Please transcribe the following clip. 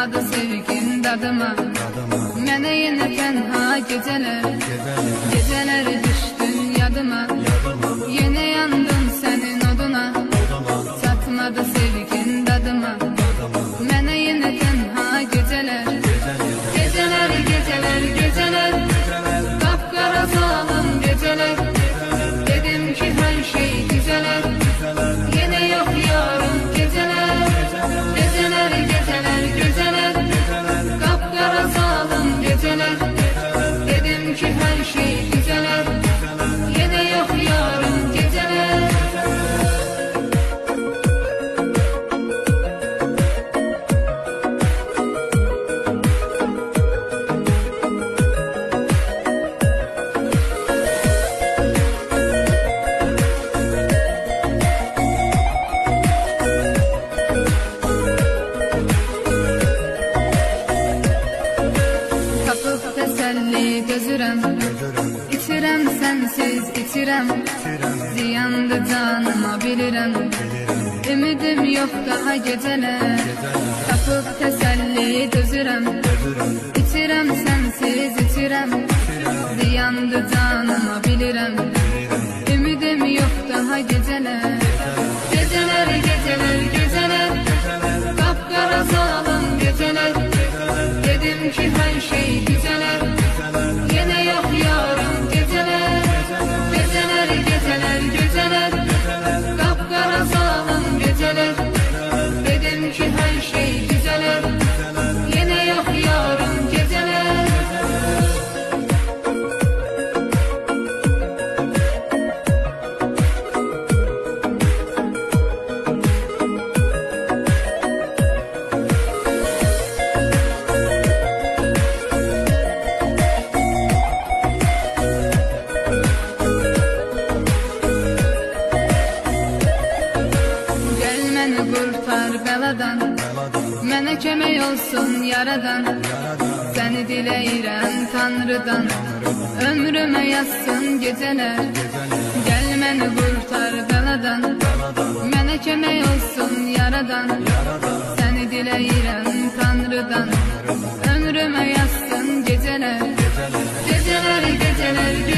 Çatmadı sevgin dadıma, mənə yenə tənha gecələr, gecələr düşdün yadıma, yenə yandım sənin oduna. Çatmadı sevgin dadıma, mənə yenə tənha gecələr, gecələr, gecələr, gecələr, qapqara zalım gecələr. Dedim ki hər şey düzələr, yenə yox yarım gecələr, gecələr, gecələr, gecələr, qapqara zalım gecələr. Dedim ki hər şey düzələr, yenə yox yarım gecələr. Tapıb təsəlli gözürəm, İçirəm sənsiz içirəm, ziyandı canıma bilirəm. Ümidim yox daha gecələr, tapıb təsəlli gözürəm, İçirəm sənsiz içirəm, ziyandı canıma bilirəm. Ümidim yox daha gecələr, gecələr, gecələr, gecələr, qapqara zalım gecələr. Dedim ki hər şey düzələr, yenə yox yarım gecələr, gecələr, gecələr, gecələr, qapqara zalım gecələr. Dedim ki hər şey düzələr, yenə yox yarım gecələr. Qurtar bəladan, mənə kömək olsun yaradan. Səni diləyirəm Tanrıdan, ömrümə yazsın gecələr. Gəl məni qurtar bəladan, mənə kömək olsun yaradan. Səni diləyirəm Tanrıdan, ömrümə yazsın gecələr. Gecələr, gecələr, gecələr.